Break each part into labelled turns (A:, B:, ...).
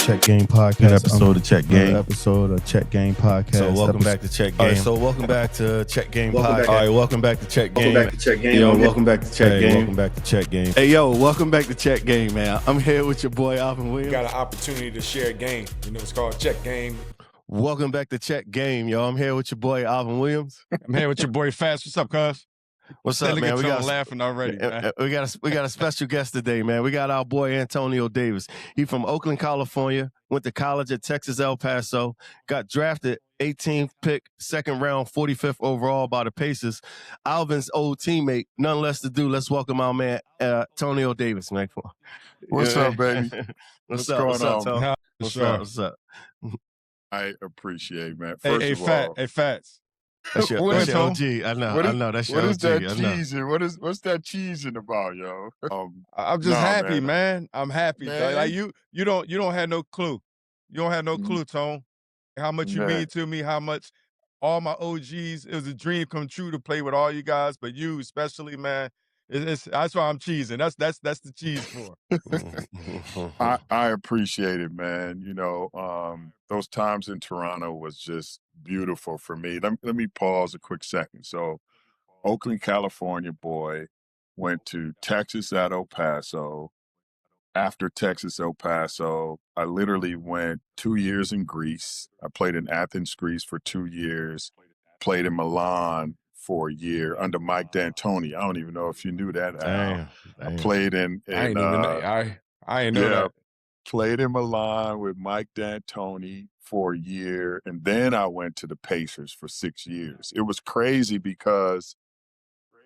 A: Check Game Podcast.
B: New episode of Check Game.
A: Episode of Check Game Podcast.
B: So welcome back to Check Game.
A: All right, so welcome back to Check Game Podcast.
B: All right, welcome back to Check Game.
C: Welcome back to Check Game.
B: Yo, welcome back to Check Game.
A: Welcome back to Check Game.
B: Hey, yo, welcome back to Check Game, man. I'm here with your boy, Alvin Williams.
D: Got an opportunity to share a game. You know, it's called Check Game.
B: Welcome back to Check Game, yo. I'm here with your boy, Alvin Williams.
E: I'm here with your boy Fast. What's up, cuz?
B: What's up, man?
E: We got laughing already, man.
B: We got a special guest today, man. We got our boy Antonio Davis. He from Oakland, California. Went to college at Texas El Paso. Got drafted 18th pick, second round, 45th overall by the Pacers. Alvin's old teammate. None less to do. Let's welcome our man Antonio Davis, man.
F: What's up, baby?
B: What's
F: going on?
B: What's up?
F: I appreciate, man.
E: Hey, Fats.
B: That's your OG. I know. That's your OG.
F: What is that cheesing? What's that cheesing about, yo?
E: I'm just happy, man. I'm happy.
F: Man.
E: Like you don't have no clue. You don't have no clue, Tone. How much you mean to me, how much all my OGs, it was a dream come true to play with all you guys, but you especially, man. That's why I'm cheesing. That's the cheese for.
F: I appreciate it, man. You know, those times in Toronto was just beautiful for me. Let me pause a quick second. So, Oakland, California boy, went to Texas at El Paso. After Texas, El Paso, I literally went 2 years in Greece. I played in Athens, Greece for 2 years. Played in Milan for a year under Mike D'Antoni. I don't even know if you knew that.
B: Damn.
F: I played in
E: I ain't know that.
F: Played in Milan with Mike D'Antoni for a year, and then I went to the Pacers for 6 years. It was crazy because,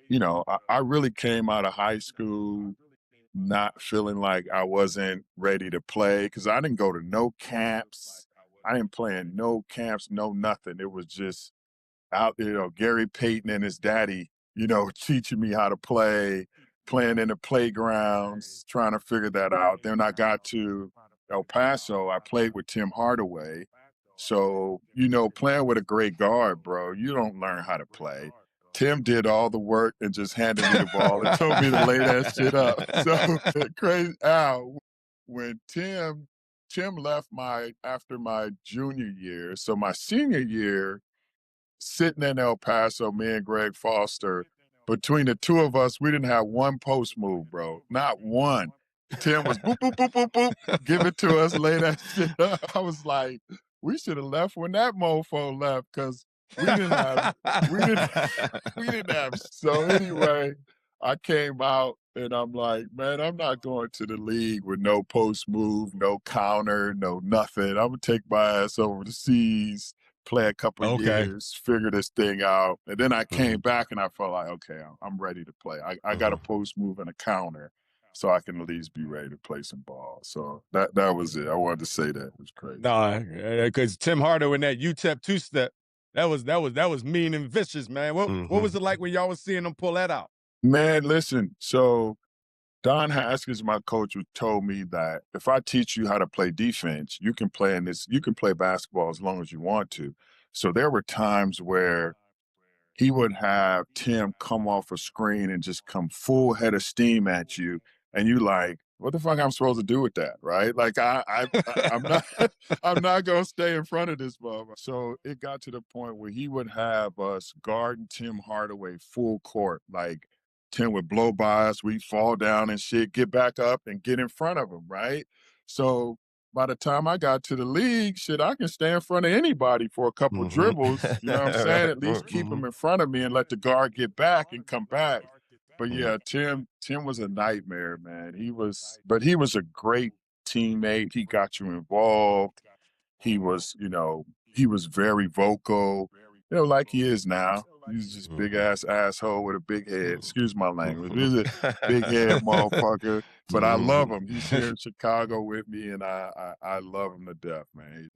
F: you know, I really came out of high school not feeling like I wasn't ready to play because I didn't go to no camps. I didn't play in no camps, no nothing. It was just out, you know, Gary Payton and his daddy, you know, teaching me how to play, playing in the playgrounds, trying to figure that out. Then I got to El Paso, I played with Tim Hardaway. So, you know, playing with a great guard, bro, you don't learn how to play. Tim did all the work and just handed me the ball and told me to lay that shit up. So crazy. When Tim left after my junior year, so my senior year, sitting in El Paso, me and Greg Foster, between the two of us, we didn't have one post move, bro. Not one. Tim was boop, boop, boop, boop, boop, give it to us, lay that shit up. I was like, we should have left when that mofo left because we didn't have. So anyway, I came out and I'm like, man, I'm not going to the league with no post move, no counter, no nothing. I'm going to take my ass over the seas, play a couple of years, figure this thing out. And then I came back and I felt like, okay, I'm ready to play. I got a post move and a counter so I can at least be ready to play some ball. So that was it. I wanted to say that. It was crazy.
E: No, because Tim Hardaway in that UTEP two-step, that was mean and vicious, man. What was it like when y'all was seeing him pull that out?
F: Man, listen, so Don Haskins, my coach, told me that if I teach you how to play defense, you can play basketball as long as you want to. So there were times where he would have Tim come off a screen and just come full head of steam at you, and you like, what the fuck I'm supposed to do with that, right? Like I'm not gonna stay in front of this motherfucker. So it got to the point where he would have us guarding Tim Hardaway full court, like Tim would blow by us, we'd fall down and shit, get back up and get in front of him, right? So by the time I got to the league, shit, I can stay in front of anybody for a couple of dribbles, you know what I'm saying? At least keep him in front of me and let the guard get back and come back. But yeah, Tim was a nightmare, man. He was a great teammate. He got you involved. He was very vocal, you know, like he is now. He's just big ass asshole with a big head. Excuse my language. He's a big head motherfucker. But I love him. He's here in Chicago with me, and I love him to death, man.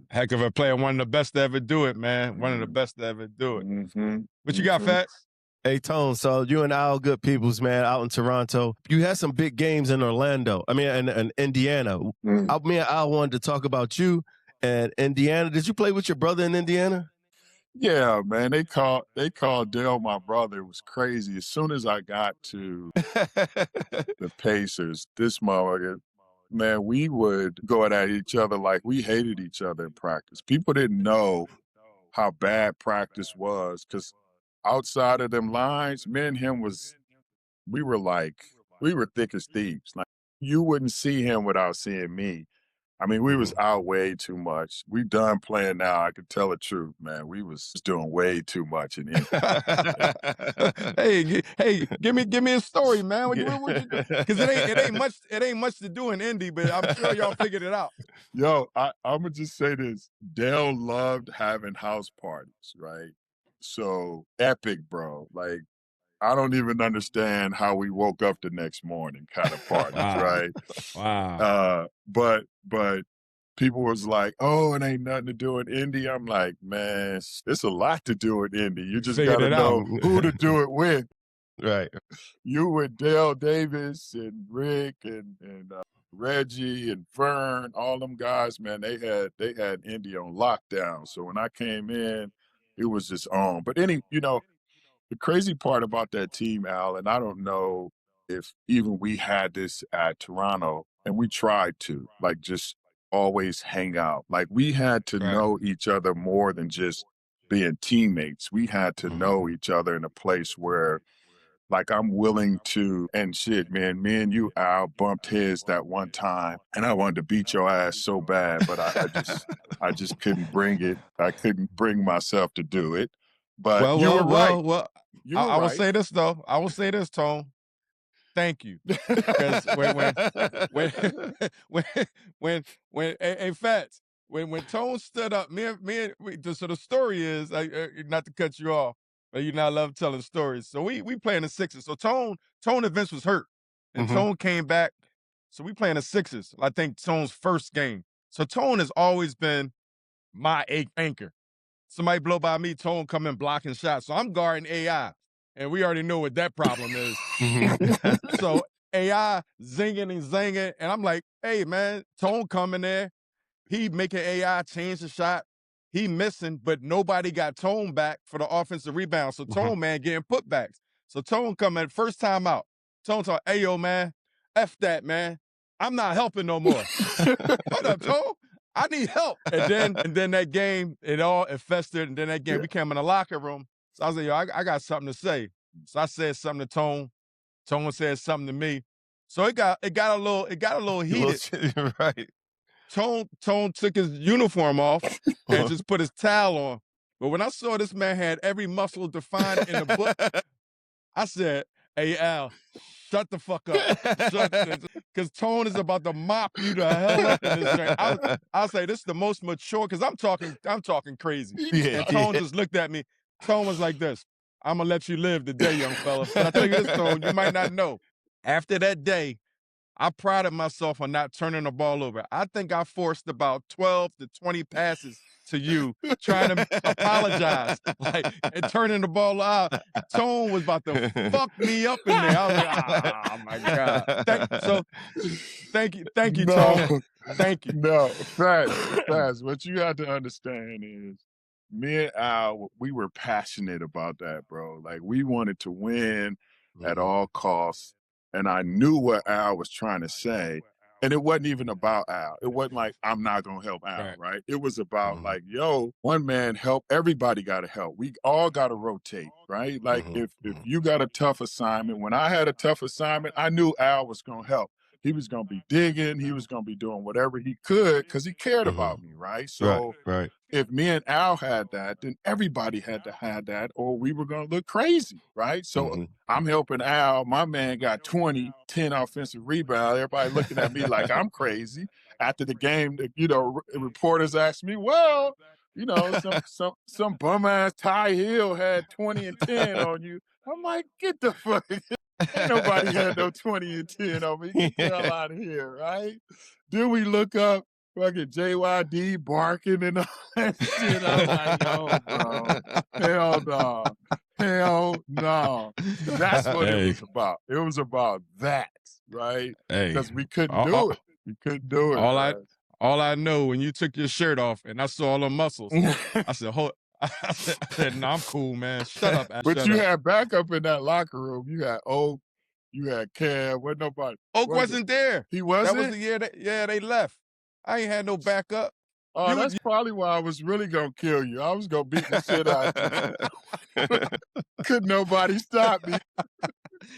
E: Heck of a player. One of the best to ever do it, man. One of the best to ever do it. What you got, Fats?
B: Hey, Tone, so you and Al good peoples, man, out in Toronto. You had some big games in Orlando. I mean, in Indiana. Me and Al wanted to talk about you and Indiana. Did you play with your brother in Indiana?
F: Yeah, man. They called Dale my brother. It was crazy. As soon as I got to the Pacers, this motherfucker, man, we would go at each other like we hated each other in practice. People didn't know how bad practice was because outside of them lines, me and him we were thick as thieves. Like you wouldn't see him without seeing me. I mean, we was out way too much. We done playing now. I can tell the truth, man. We was doing way too much in Indy.
E: hey, give me a story, man. What you do? Because it ain't much to do in Indy, but I'm sure y'all figured it out.
F: Yo, I'm gonna just say this. Dale loved having house parties, right? So epic, bro. Like, I don't even understand how we woke up the next morning kind of parties, right?
E: Wow.
F: But people was like, oh, it ain't nothing to do in Indy. I'm like, man, it's a lot to do in Indy. You just
E: Figured
F: gotta
E: it
F: know
E: out.
F: who to do it with.
B: Right.
F: You with Dale Davis and Rick and Reggie and Vern, all them guys, man, they had Indy on lockdown. So when I came in, it was just on. But the crazy part about that team, Al, and I don't know if even we had this at Toronto, and we tried to, like, just always hang out. Like, we had to know each other more than just being teammates. We had to know each other in a place where, like, I'm willing to, and shit, man, me and you, Al, bumped heads that one time, and I wanted to beat your ass so bad, but I just couldn't bring it. I couldn't bring myself to do it. But you were right. You were
E: I will
F: right.
E: say this though. I will say this, Tone. Thank you. Because hey Fats, when Tone stood up, so the story is, not to cut you off, but you know I love telling stories. So we playing the Sixers. So Tone and Vince was hurt, and Tone came back. So we playing the Sixers. I think Tone's first game. So Tone has always been my anchor. Somebody blow by me, Tone come in blocking shots. So I'm guarding AI, and we already know what that problem is. So AI zinging and zanging, and I'm like, hey, man, Tone coming there. He making AI change the shot. He missing, but nobody got Tone back for the offensive rebound. So Tone, man, getting putbacks. So Tone coming first time out. Tone talk, hey, yo, man, F that, man. I'm not helping no more. Hold up, Tone. I need help. And then that game, it festered. And then that game, we came in the locker room. So I was like, yo, I got something to say. So I said something to Tone. Tone said something to me. So it got a little heated.
B: Right.
E: Tone took his uniform off and just put his towel on. But when I saw this man had every muscle defined in the book, I said, hey, Al, shut the fuck up. Because Tone is about to mop you the hell up in this thing. I'll say this is the most mature, because I'm talking crazy.
B: Yeah.
E: And Tone just looked at me. Tone was like this. I'm going to let you live today, young fella. But I tell you this, Tone, you might not know. After that day, I prided myself on not turning the ball over. I think I forced about 12 to 20 passes to you, trying to apologize, and turning the ball out. Tone was about to fuck me up in there. I was like, oh my God. Thank you, Tone. Thank you.
F: No, fast. What you have to understand is, me and Al, we were passionate about that, bro. Like, we wanted to win at all costs. And I knew what Al was trying to say. And it wasn't even about Al. It wasn't like, I'm not going to help Al, right? It was about like, yo, one man help, everybody got to help. We all got to rotate, right? Like, if you got a tough assignment, when I had a tough assignment, I knew Al was going to help. He was going to be digging. He was going to be doing whatever he could because he cared about me, right? So
B: right.
F: If me and Al had that, then everybody had to have that, or we were going to look crazy, right? So I'm helping Al. My man got 20, 10 offensive rebounds. Everybody looking at me like I'm crazy. After the game, reporters asked me, well, some bum ass Ty Hill had 20 and 10 on you. I'm like, get the fuck. Ain't nobody had no 20 and 10 on me. Get the hell out of here, right? Then we look up, fucking JYD barking and all that shit. I'm like, yo, bro, hell no. Hell no. That's what it was about. It was about that, right? Because we couldn't do it. We couldn't do it.
E: All I know, when you took your shirt off and I saw all the muscles, I said, I said, no, I'm cool, man. Shut up.
F: But you had backup in that locker room. You had You had Cam. Wasn't nobody.
E: Oak
F: Was it?
E: wasn't there.
F: He
E: That
F: wasn't?
E: was the year they left. I ain't had no backup.
F: Oh, that's probably why I was really gonna kill you. I was gonna beat the shit out you. Couldn't nobody stop me.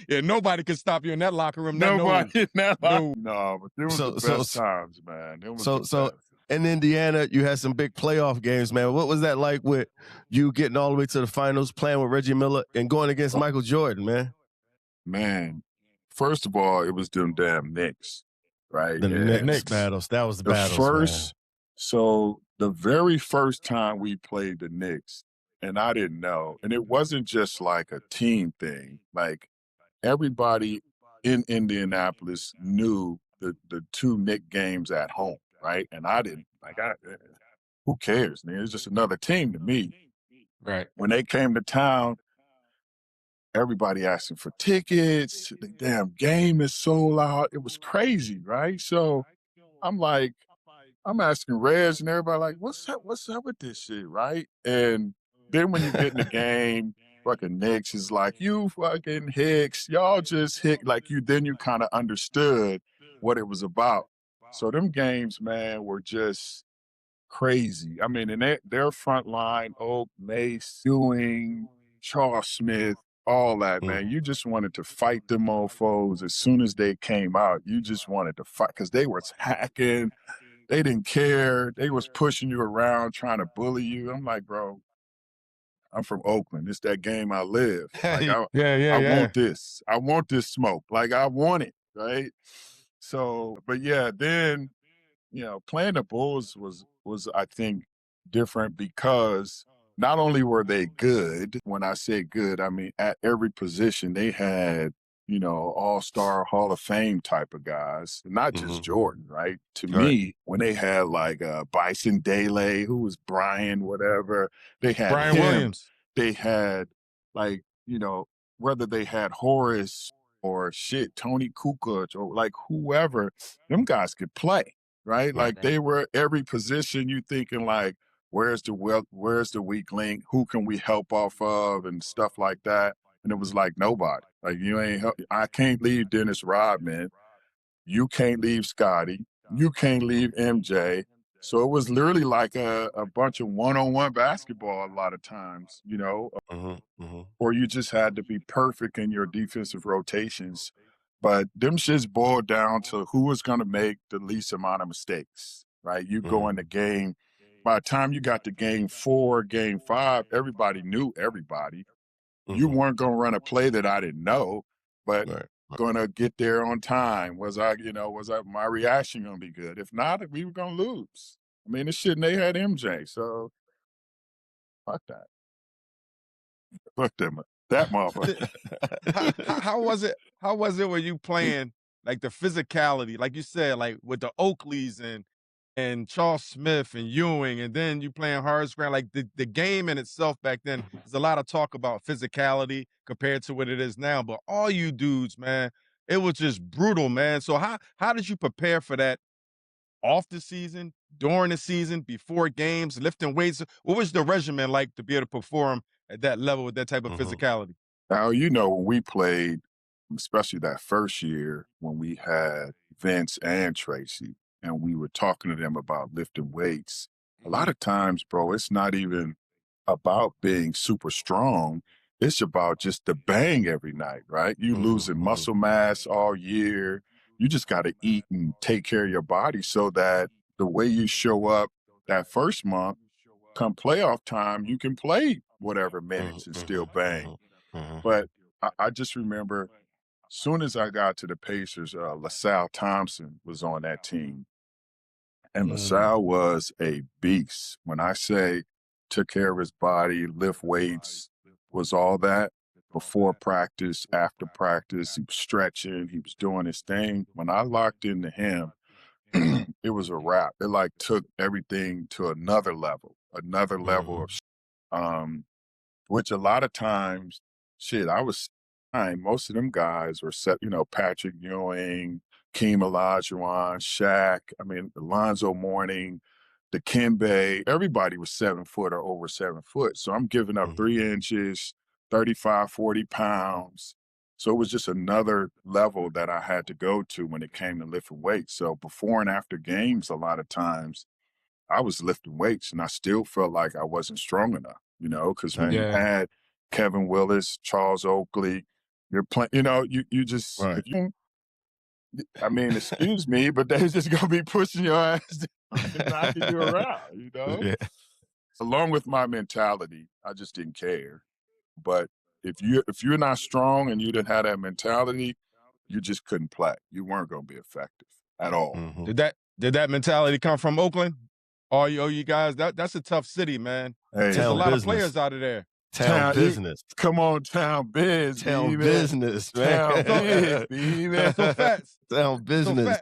E: Yeah, nobody could stop you in that locker room.
F: Nobody in that
E: No.
F: No, but them was the best times, man. Them was the
B: So
F: best.
B: in Indiana, you had some big playoff games, man. What was that like with you getting all the way to the finals, playing with Reggie Miller, and going against Michael Jordan, man?
F: Man, first of all, it was them damn Knicks, right?
B: The
F: Yeah.
B: Knicks battles. That was the
F: The
B: battles,
F: first,
B: man.
F: so the very first time we played the Knicks, and I didn't know, and it wasn't just like a team thing. Like everybody in Indianapolis knew the two Knick games at home, right? And I didn't who cares, man? It's just another team to me.
E: Right.
F: When they came to town, everybody asking for tickets. The damn game is sold out. It was crazy, right? So I'm like, I'm asking Reg and everybody like, what's up with this shit, right? And then when you get in the game, fucking Knicks is like, you fucking Hicks, y'all just hit like then you kind of understood what it was about. So them games, man, were just crazy. I mean, and their front line, Oak, Mace, Ewing, Charles Smith, all that, man. You just wanted to fight them mofos as soon as they came out. You just wanted to fight because they was hacking. They didn't care. They was pushing you around, trying to bully you. I'm like, bro, I'm from Oakland. It's that game I live. Like, I want this. I want this smoke. Like, I want it, right? So, but yeah, then, playing the Bulls was I think different because not only were they good, when I say good, I mean at every position they had, all-star Hall of Fame type of guys, not just Jordan, right? To me, when they had like Bison Dele, who was Brian, whatever, they had
E: Brian
F: him.
E: Williams.
F: They had like, whether they had Horace or Tony Kukoc or like whoever, them guys could play, right? Like they were every position you thinking like, where's the weak link? Who can we help off of and stuff like that? And it was like nobody. Like you ain't help. I can't leave Dennis Rodman. You can't leave Scotty. You can't leave MJ. So it was literally like a bunch of one-on-one basketball a lot of times, or you just had to be perfect in your defensive rotations. But them shits boiled down to who was going to make the least amount of mistakes, right? You go in the game. By the time you got to game 4, game 5, everybody knew everybody. You weren't going to run a play that I didn't know, but going to get there on time. Was my reaction going to be good? If not, we were going to lose. I mean, this shit, and they had MJ, so fuck that. Fuck them. That motherfucker.
E: How was it? How was it when you playing like the physicality, like you said, like with the Oakleys and Charles Smith and Ewing, and then you playing Horace Grant, like the game in itself back then, there's a lot of talk about physicality compared to what it is now. But all you dudes, man, it was just brutal, man. So how did you prepare for that off the season, during the season, before games, lifting weights? What was the regimen like to be able to perform at that level with that type of physicality?
F: Now, when we played, especially that first year when we had Vince and Tracy, and we were talking to them about lifting weights, a lot of times, bro, it's not even about being super strong. It's about just the bang every night, right? You losing muscle mass all year. You just got to eat and take care of your body so that the way you show up that first month, come playoff time, you can play whatever minutes and still bang. But I just remember soon as I got to the Pacers, LaSalle Thompson was on that team. And LaSalle was a beast. When I say took care of his body, lift weights, was all that before practice, after practice. He was stretching, he was doing his thing. When I locked into him, it was a wrap. It like took everything to another level of which a lot of times, I was most of them guys were set, Patrick Ewing, Keem Olajuwon, Shaq, Alonzo Mourning, Dikembe, everybody was 7 foot or over 7 foot. So I'm giving up 3 inches, 35, 40 pounds. So it was just another level that I had to go to when it came to lifting weights. So before and after games, a lot of times I was lifting weights and I still felt like I wasn't strong enough, because when you
D: Yeah.
F: had Kevin Willis, Charles Oakley, you're playing, you just,
B: Right.
F: if you, I mean, excuse me, but they're just going to be pushing your ass down and knocking you around,
B: Yeah.
F: Along with my mentality, I just didn't care. But if you're not strong and you didn't have that mentality, you just couldn't play. You weren't going to be effective at all.
B: Mhm.
E: Did that mentality come from Oakland? All you guys, that's a tough city, man.
F: Hey,
E: There's a
B: Town
E: lot of
B: business.
E: players out of there.
B: Town business.
F: Come on, town biz,
B: Town
F: baby.
B: business, man.
F: Town biz, baby.
E: So Fats,
B: Town business.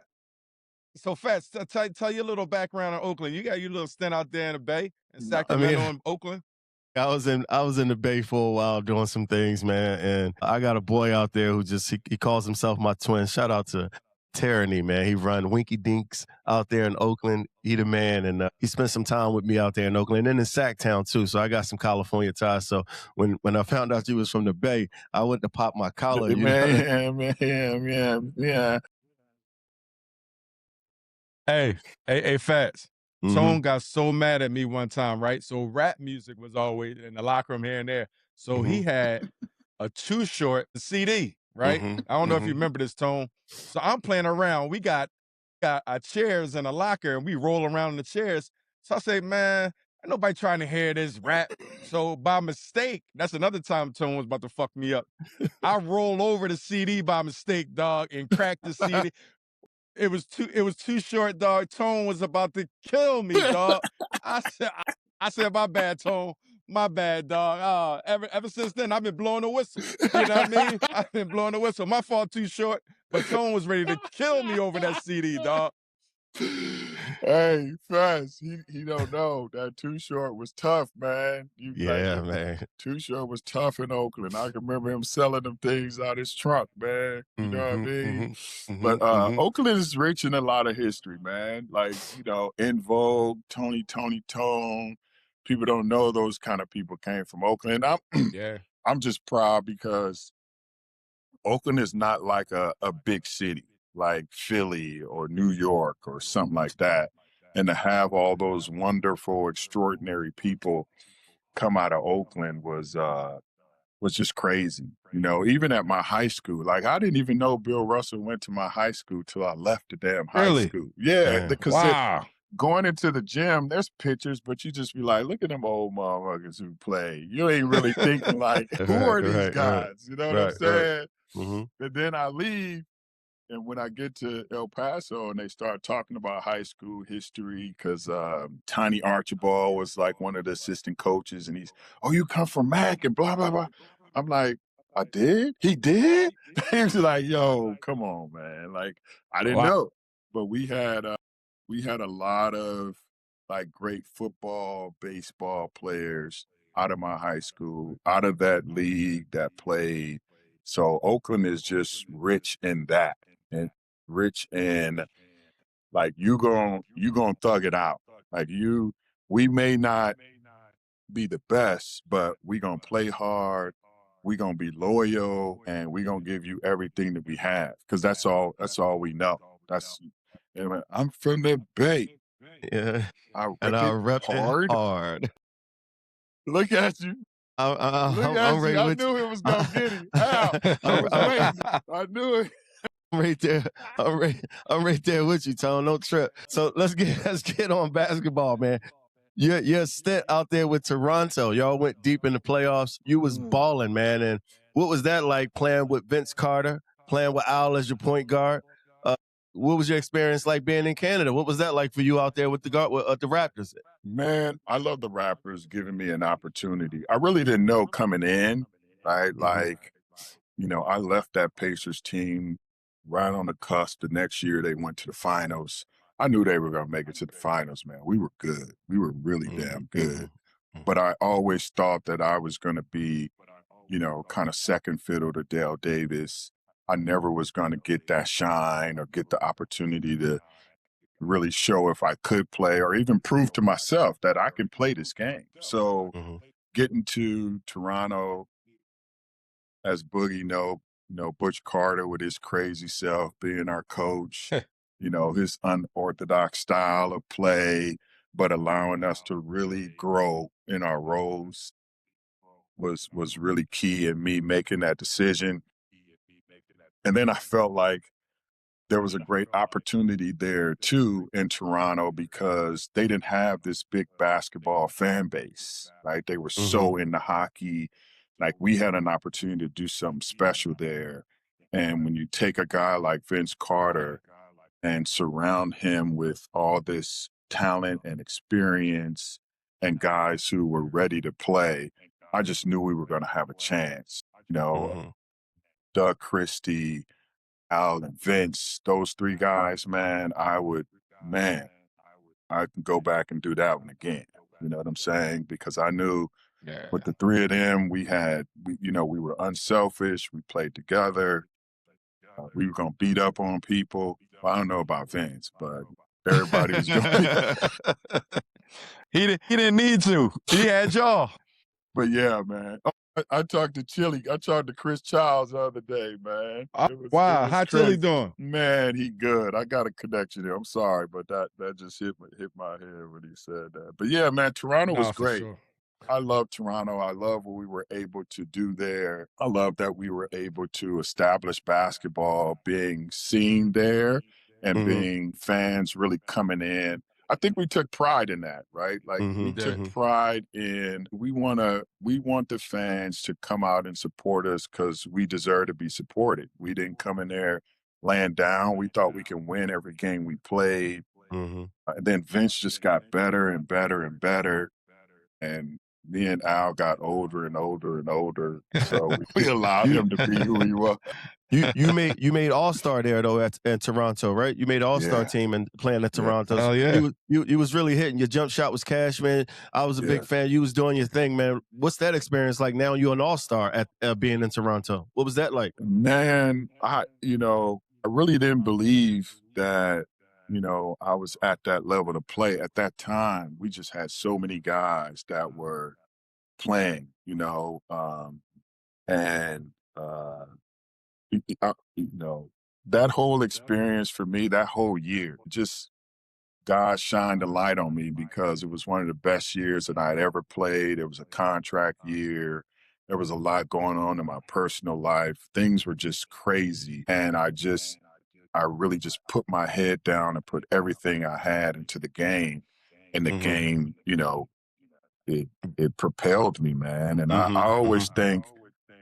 E: so Fats, tell your little background on Oakland. You got your little stint out there in the Bay in
F: No,
E: Sacramento
B: I mean-
E: and Oakland.
B: I was in the Bay for a while doing some things, man. And I got a boy out there who just he calls himself my twin. Shout out to Tyranny, man. He run Winky Dinks out there in Oakland. He the man, and he spent some time with me out there in Oakland and in Sacktown too. So I got some California ties. So when I found out you was from the Bay, I went to pop my collar. You know?
F: man.
E: Hey, Fats.
B: Mhm.
E: Tone got so mad at me one time, right? So rap music was always in the locker room here and there. So he had a Too Short CD, right?
B: Mhm,
E: I don't know if
B: mhm.
E: you remember this, Tone. So I'm playing around. We got our chairs in a locker and we roll around in the chairs. So I say, man, ain't nobody trying to hear this rap. So by mistake, that's another time Tone was about to fuck me up. I roll over the CD by mistake, dog, and crack the CD. It was too short, dog. Tone was about to kill me, dog. I said, my bad, Tone. My bad, dog. Ever since then, I've been blowing the whistle. You know what I mean? I've been blowing the whistle. My fault, Too Short. But Tone was ready to kill me over that CD, dog.
F: Hey, Fast, he don't know that Too Short was tough, man.
B: Yeah, man.
F: Too Short was tough in Oakland. I can remember him selling them things out his trunk, man. You know what I mean? But Oakland is rich in a lot of history, man. Like, In Vogue, Tony Tone. People don't know those kind of people came from Oakland.
E: Yeah.
F: I'm just proud because Oakland is not like a big city like Philly or New York or something like that. And to have all those wonderful, extraordinary people come out of Oakland was just crazy. Even at my high school, like I didn't even know Bill Russell went to my high school till I left the damn high
E: Really?
F: school. Yeah, because
E: Wow.
F: going into the gym, there's pictures, but you just be like, look at them old motherfuckers who play. You ain't really thinking like, who are these
B: Right,
F: guys? You know what I'm
B: right,
F: saying?
B: Mhm.
F: And then I leave, and when I get to El Paso and they start talking about high school history, because Tiny Archibald was like one of the assistant coaches, and he's, oh, you come from Mac and blah, blah, blah. I'm like, I did? He did? He was like, yo, come on, man. Like, I didn't
E: Wow.
F: know. But we had a lot of like great football, baseball players out of my high school, out of that league that played. So Oakland is just rich in that, and rich in like you gon' thug it out. Like we may not be the best, but we gonna play hard. We gonna be loyal, and we gonna give you everything that we have, because that's all we know. I'm from the Bay.
B: Yeah.
F: I
B: And I rep
F: hard.
B: it hard.
F: Look at you. Look
B: I'm
F: at
B: ready
F: you. I
B: with
F: knew it was gonna get him. Al, I was waiting. I knew it.
B: I'm right there. I'm right there with you, Tone. No trip. So let's get on basketball, man. Your stint out there with Toronto, y'all went deep in the playoffs. You was balling, man. And what was that like playing with Vince Carter, playing with Al as your point guard? What was your experience like being in Canada? What was that like for you out there with the Raptors?
F: Man, I love the Raptors giving me an opportunity. I really didn't know coming in, right? Like, I left that Pacers team right on the cusp. The next year they went to the finals. I knew they were going to make it to the finals, man. We were good. We were really damn good. But I always thought that I was going to be, kind of second fiddle to Dale Davis. I never was going to get that shine or get the opportunity to really show if I could play or even prove to myself that I can play this game. So getting to Toronto, as Boogie Butch Carter with his crazy self being our coach, his unorthodox style of play, but allowing us to really grow in our roles was really key in me making that decision. And then I felt like there was a great opportunity there too in Toronto because they didn't have this big basketball fan base, right? They were so into hockey. Like we had an opportunity to do something special there. And when you take a guy like Vince Carter and surround him with all this talent and experience and guys who were ready to play, I just knew we were going to have a chance. Doug Christie, Al and Vince, those three guys, man, I can go back and do that one again. You know what I'm saying? Because I knew with the three of them, we were unselfish. We played together. We were going to beat up on people. Well, I don't know about Vince, but everybody was going to.
E: He didn't need to. He had y'all.
F: But yeah, man. I talked to Chili. I talked to Chris Childs the other day, man.
E: Wow, how Chili doing?
F: Man, he good. I got a connection there. I'm sorry, but that just hit my head when he said that. But yeah, man, Toronto was great.
E: Sure.
F: I love Toronto. I love what we were able to do there. I love that we were able to establish basketball being seen there and being fans really coming in. I think we took pride in that, right? Like we took pride in we want the fans to come out and support us because we deserve to be supported. We didn't come in there laying down. We thought we can win every game we played. And then Vince just got better and better and better. And me and Al got older and older and older. So we allowed him to be who he was.
B: You made All-Star there though in Toronto, right? You made All-Star team and playing at Toronto.
E: Oh yeah.
B: You was really hitting. Your jump shot was cash, man. I was a big fan. You was doing your thing, man. What's that experience like now? You're an All-Star at being in Toronto. What was that like?
F: Man, I really didn't believe that, I was at that level to play. At that time, we just had so many guys that were playing, that whole experience for me, that whole year, just God shined a light on me because it was one of the best years that I had ever played. It was a contract year. There was a lot going on in my personal life. Things were just crazy. And I really just put my head down and put everything I had into the game. And the game, it propelled me, man. And I always think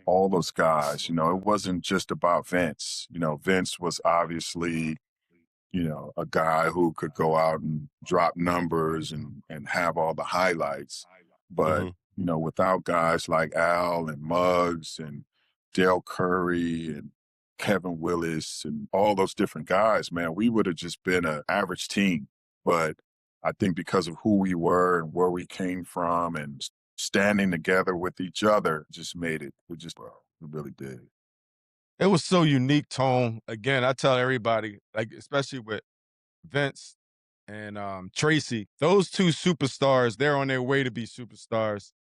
F: all those guys, it wasn't just about Vince. Vince was obviously, a guy who could go out and drop numbers and have all the highlights. But, without guys like Al and Muggs and Dale Curry and Kevin Willis and all those different guys, man, we would have just been an average team. But I think because of who we were and where we came from and standing together with each other just made it. We really did.
E: It was so unique, Tone. Again, I tell everybody, like especially with Vince and Tracy, those two superstars, they're on their way to be superstars.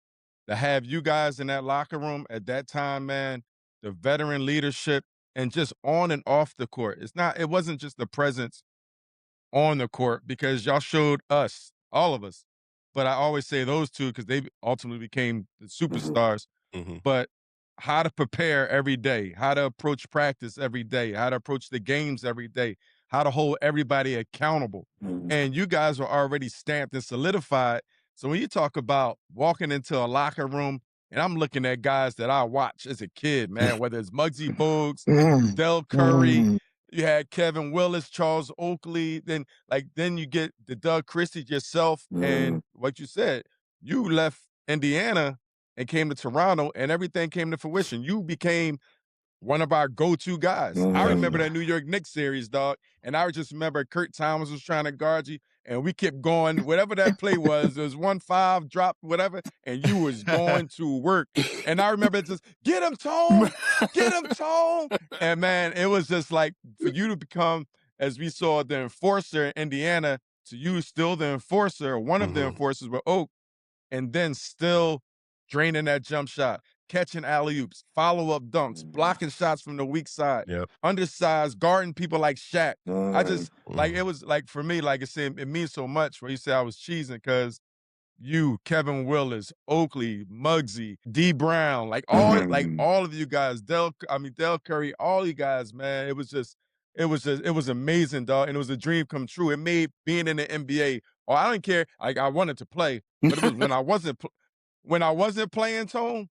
E: To have you guys in that locker room at that time, man, the veteran leadership and just on and off the court. It wasn't just the presence on the court because y'all showed us, all of us. But I always say those two because they ultimately became the superstars. But how to prepare every day, how to approach practice every day, how to approach the games every day, how to hold everybody accountable. And you guys were already stamped and solidified. So when you talk about walking into a locker room, and I'm looking at guys that I watched as a kid, man, whether it's Muggsy Bogues, Del Curry, you had Kevin Willis, Charles Oakley, then you get the Doug Christie yourself, and what you said, you left Indiana and came to Toronto, and everything came to fruition. You became one of our go-to guys. I remember that New York Knicks series, dog, and I just remember Kurt Thomas was trying to guard you, and we kept going. Whatever that play was, it was 1-5, drop, whatever, and you was going to work. And I remember just, get him, Tone! Get him, Tone! And, man, it was just like, for you to become, as we saw, the enforcer in Indiana, to you still the enforcer, one of the enforcers with Oak, and then still draining that jump shot. catching alley-oops, follow-up dunks, blocking shots from the weak side,
B: Yep.
E: undersized, guarding people like Shaq. I just, like, it was, like, for me, like I said, it means so much when you say I was cheesing because you, Kevin Willis, Oakley, Muggsy, D Brown, like all of you guys, Del Curry, all you guys, man. It was amazing, dog, and it was a dream come true. It made being in the NBA. Oh, I didn't care. Like I wanted to play, but it was when I wasn't playing, Tone,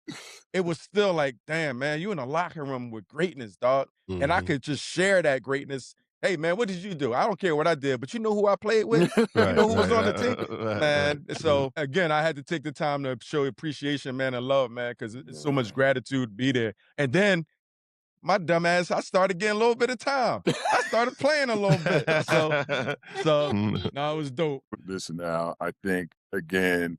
E: it was still like, damn, man, you in a locker room with greatness, dog, and I could just share that greatness. Hey, man, what did you do? I don't care what I did, but you know who I played with? You know who was on the team? Man, so again, I had to take the time to show appreciation, man, and love, man, because it's so much gratitude to be there. And then my dumb ass, I started getting a little bit of time. I started playing a little bit. So no, it was dope.
F: Listen now, I think, again,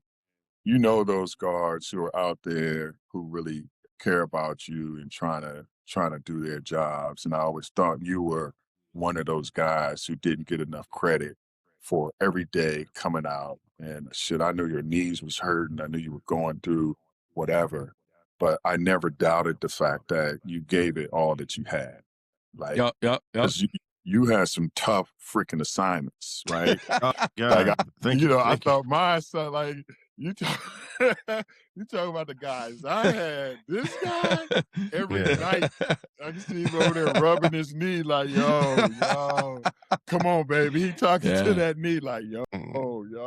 F: you know those guards who are out there who really care about you and trying to do their jobs. And I always thought you were one of those guys who didn't get enough credit for every day coming out. And shit, I knew your knees was hurting. I knew you were going through whatever, but I never doubted the fact that you gave it all that you had. Like,
E: Yep.
F: 'cause you had some tough freaking assignments, right?
B: Oh,
F: Like,
B: God. Thank you.
F: I
B: Thank you.
F: thought my son, like, you talk, you talk about the guys I had. This guy every
B: Yeah.
F: night, I can see him over there rubbing his knee, like, yo, come on, baby. He talking to that knee, like, yo,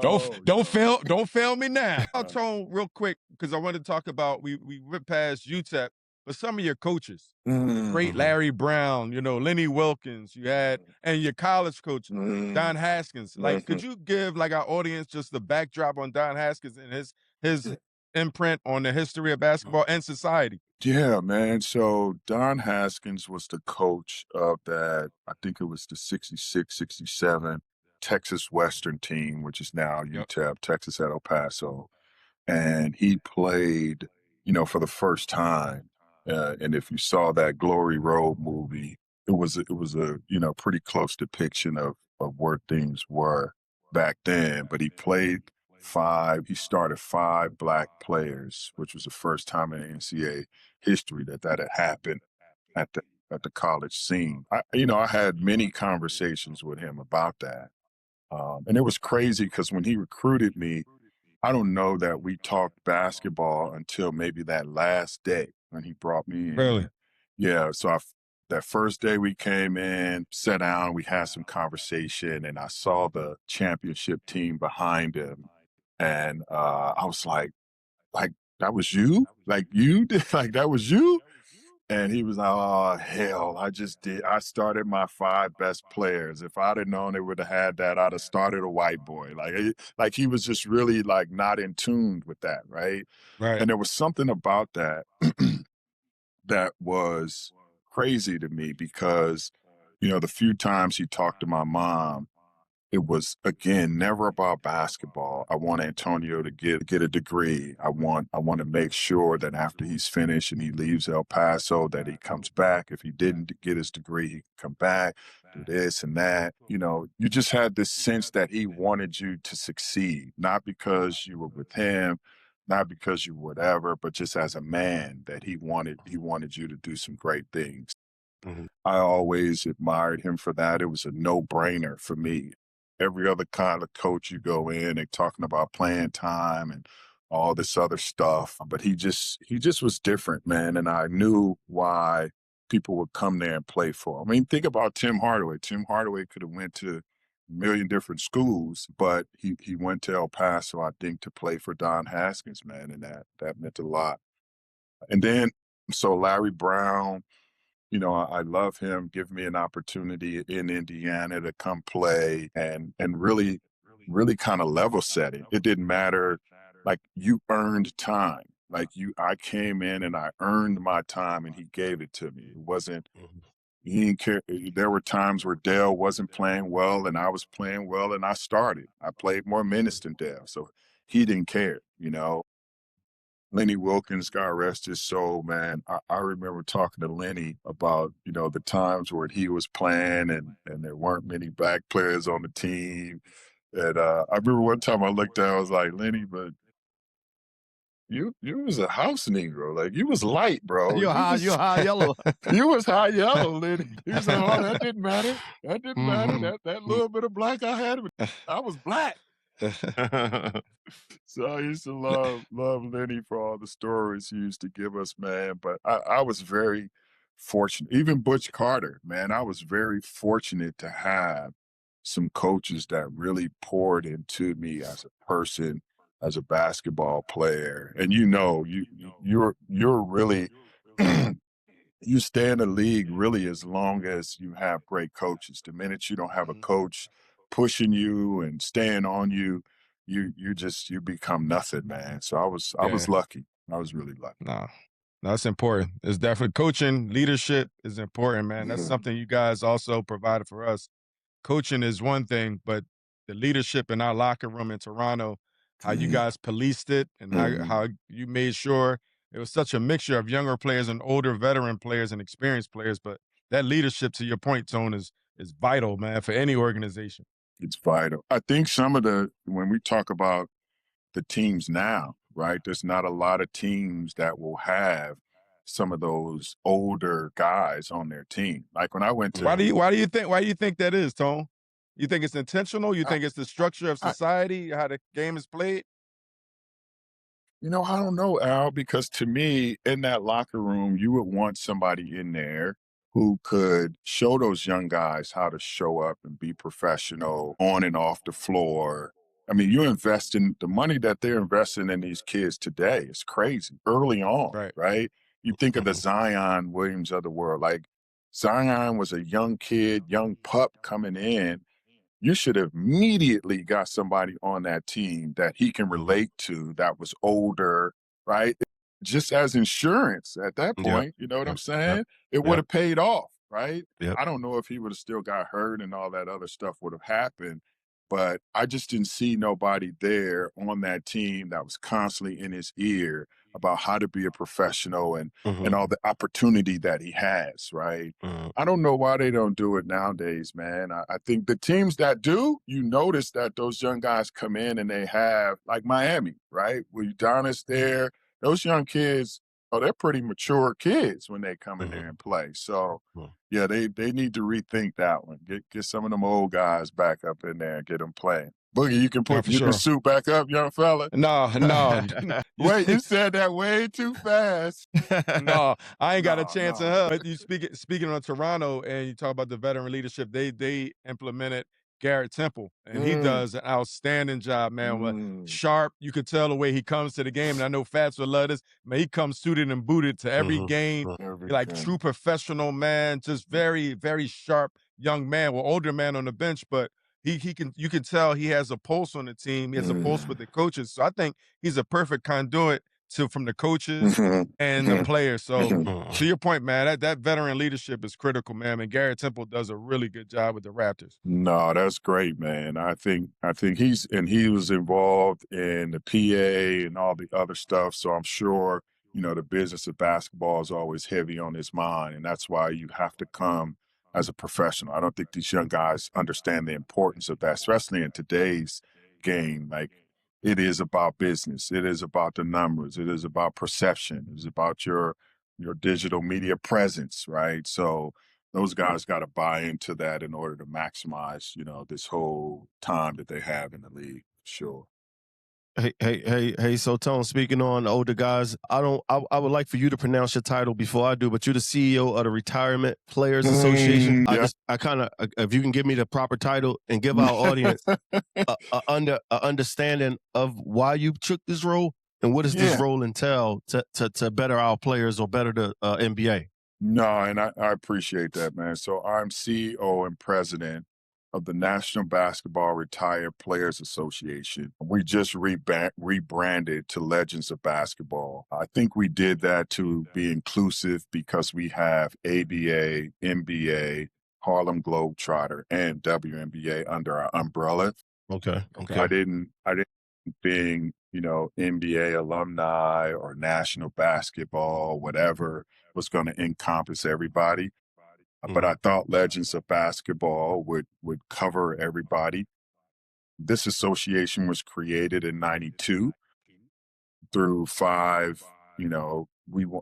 E: Don't fail me now. I'll tone real quick because I want to talk about we went past UTEP, but some of your coaches, the great Larry Brown, Lenny Wilkins, you had, and your college coach, Don Haskins. Like, could you give like our audience just the backdrop on Don Haskins and his imprint on the history of basketball and society?
F: Yeah, man. So Don Haskins was the coach of that, I think it was the 66, 67 Texas Western team, which is now UTEP, Texas at El Paso. And he played, for the first time. And if you saw that Glory Road movie, it was a pretty close depiction of where things were back then. But he started 5 black players, which was the first time in NCAA history that had happened at the college scene. I had many conversations with him about that. And it was crazy because when he recruited me, I don't know that we talked basketball until maybe that last day when he brought me in.
E: Really?
F: Yeah. So that first day we came in, sat down, we had some conversation, and I saw the championship team behind him. And I was like, that was you? Like you did? Like that was you? And he was like, oh, hell, I started my 5 best players. If I'd have known they would have had that, I'd have started a white boy. Like he was just really like not in tune with that, right?
E: Right.
F: And there was something about that that was crazy to me because, the few times he talked to my mom, it was, again, never about basketball. I want Antonio to get a degree. I want to make sure that after he's finished and he leaves El Paso, that he comes back. If he didn't get his degree, he can come back, do this and that. You just had this sense that he wanted you to succeed, not because you were with him, not because you whatever, but just as a man that he wanted you to do some great things.
B: Mhm.
F: I always admired him for that. It was a no-brainer for me. Every other kind of coach you go in, they're talking about playing time and all this other stuff. But he just was different, man. And I knew why people would come there and play for him. I mean, think about Tim Hardaway. Tim Hardaway could have went to a million different schools, but he went to El Paso, I think, to play for Don Haskins, man. And that meant a lot. And then, so Larry Brown, I love him. Give me an opportunity in Indiana to come play and really, really kind of level setting. It didn't matter. Like you earned time. I came in and I earned my time and he gave it to me. It wasn't, he didn't care. There were times where Dale wasn't playing well and I was playing well and I started. I played more minutes than Dale. So he didn't care, Lenny Wilkins, God rest his soul, man. I remember talking to Lenny about, the times where he was playing and there weren't many black players on the team. And I remember one time I looked down, I was like, Lenny, but you was a house Negro. Like, you was light, bro.
B: You're high yellow.
F: You was high yellow, Lenny. He was like, oh, that didn't matter. That didn't matter.
B: Mhm.
F: That little bit of black I had, I was black. So I used to love Lenny for all the stories he used to give us, man. But I was very fortunate. Even Butch Carter, man, I was very fortunate to have some coaches that really poured into me as a person, as a basketball player. And you're really you stay in the league really as long as you have great coaches. The minute you don't have a coach pushing you and staying on you, you become nothing, man. So I was lucky. I was really lucky.
E: No, that's important. It's definitely coaching, leadership is important, man. That's something you guys also provided for us. Coaching is one thing, but the leadership in our locker room in Toronto, how you guys policed it and how you made sure it was such a mixture of younger players and older veteran players and experienced players. But that leadership, to your point, Tone, is vital, man, for any organization.
F: It's vital. I think when we talk about the teams now, right, there's not a lot of teams that will have some of those older guys on their team. Like when I went to
E: Why do you think that is, Tone? You think it's intentional? You think it's the structure of society, how the game is played?
F: I don't know, Al, because to me, in that locker room, you would want somebody in there who could show those young guys how to show up and be professional on and off the floor. I mean, you invest in the money that they're investing in these kids today. It's crazy early on, right? You think of the Zion Williams of the world. Like, Zion was a young kid, young pup coming in. You should have immediately got somebody on that team that he can relate to that was older, right? Just as insurance at that point, you know what I'm saying? It would have paid off, right? I don't know if he would have still got hurt and all that other stuff would have happened, but I just didn't see nobody there on that team that was constantly in his ear about how to be a professional and all the opportunity that he has, right? I don't know why they don't do it nowadays, man. I think the teams that do, you notice that those young guys come in and they have, like Miami, right? With Udonis there, those young kids, they're pretty mature kids when they come in there and play. So, yeah, they need to rethink that one. Get some of them old guys back up in there and get them playing. Boogie, you can put the suit back up, young fella.
E: No.
F: Wait, you said that way too fast.
E: No, I ain't got a chance in hell. You speaking on Toronto, and you talk about the veteran leadership. They implemented Garrett Temple, and he does an outstanding job, man. Sharp, you could tell the way he comes to the game, and I know Fats will love this. Man, he comes suited and booted to every game, like true professional, man. Just very, very sharp young man, older man on the bench, but you can tell he has a pulse on the team. He has a pulse with the coaches. So I think he's a perfect conduit from the coaches and the players. So to your point, man, that veteran leadership is critical, man. And Garrett Temple does a really good job with the Raptors.
F: No, that's great, man. I think he was involved in the PA and all the other stuff. So I'm sure, the business of basketball is always heavy on his mind. And that's why you have to come as a professional. I don't think these young guys understand the importance of that, especially in today's game. Like, it is about business. It is about the numbers. It is about perception. It is about your digital media presence, right? So those guys got to buy into that in order to maximize, this whole time that they have in the league. Sure.
B: Hey, so Tone, speaking on older guys, I would like for you to pronounce your title before I do, but you're the CEO of the Retirement Players Association. If you can give me the proper title and give our audience a understanding of why you took this role and what does this role entail to better our players or better the NBA?
F: No, and I appreciate that, man. So I'm CEO and president of the National Basketball Retired Players Association. We just rebranded to Legends of Basketball. I think we did that to be inclusive because we have ABA, NBA, Harlem Globetrotter, and WNBA under our umbrella.
B: Okay.
F: I didn't being, NBA alumni or national basketball, whatever, was going to encompass everybody. But I thought Legends of Basketball would cover everybody. This association was created in '92 through 5,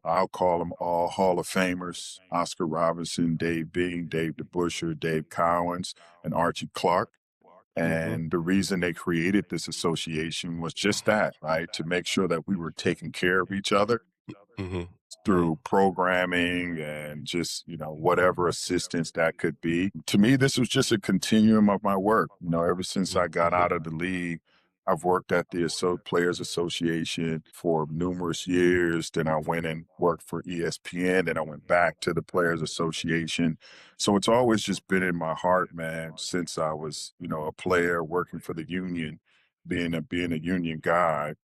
F: I'll call them all Hall of Famers: Oscar Robinson, Dave Bing, Dave DeBuscher, Dave Cowens, and Archie Clark. And the reason they created this association was just that, right? To make sure that we were taking care of each other through programming and just, whatever assistance that could be. To me, this was just a continuum of my work. Ever since I got out of the league, I've worked at the Players Association for numerous years. Then I went and worked for ESPN. Then I went back to the Players Association. So it's always just been in my heart, man, since I was, a player working for the union, being a union guy,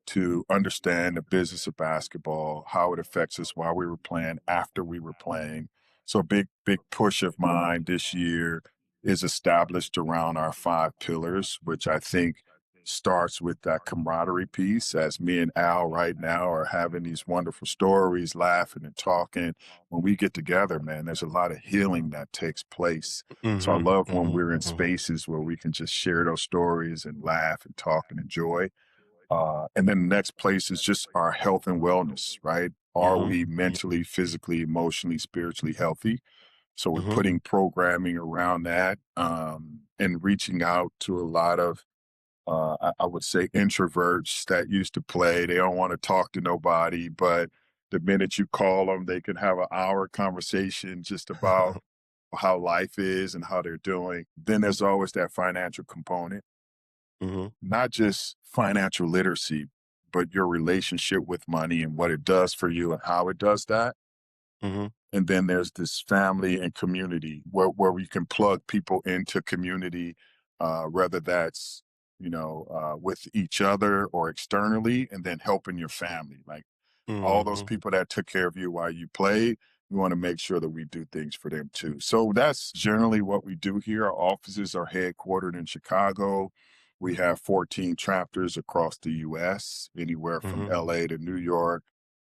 F: to understand the business of basketball, how it affects us while we were playing, after we were playing. So a big push of mine this year is established around our 5 pillars, which I think starts with that camaraderie piece, as me and Al right now are having these wonderful stories, laughing and talking. When we get together, man, there's a lot of healing that takes place. So I love when we're in spaces where we can just share those stories and laugh and talk and enjoy. And then the next place is just our health and wellness, right? Are we mentally, physically, emotionally, spiritually healthy? So we're putting programming around that, and reaching out to a lot of, I would say, introverts that used to play. They don't want to talk to nobody, but the minute you call them, they can have an hour conversation just about how life is and how they're doing. Then there's always that financial component. Not just financial literacy, but your relationship with money and what it does for you and how it does that. And then there's this family and community where we can plug people into community, whether that's, with each other or externally, and then helping your family. Like all those people that took care of you while you played, we want to make sure that we do things for them too. So that's generally what we do here. Our offices are headquartered in Chicago. We have 14 chapters across the U.S., anywhere from L.A. to New York.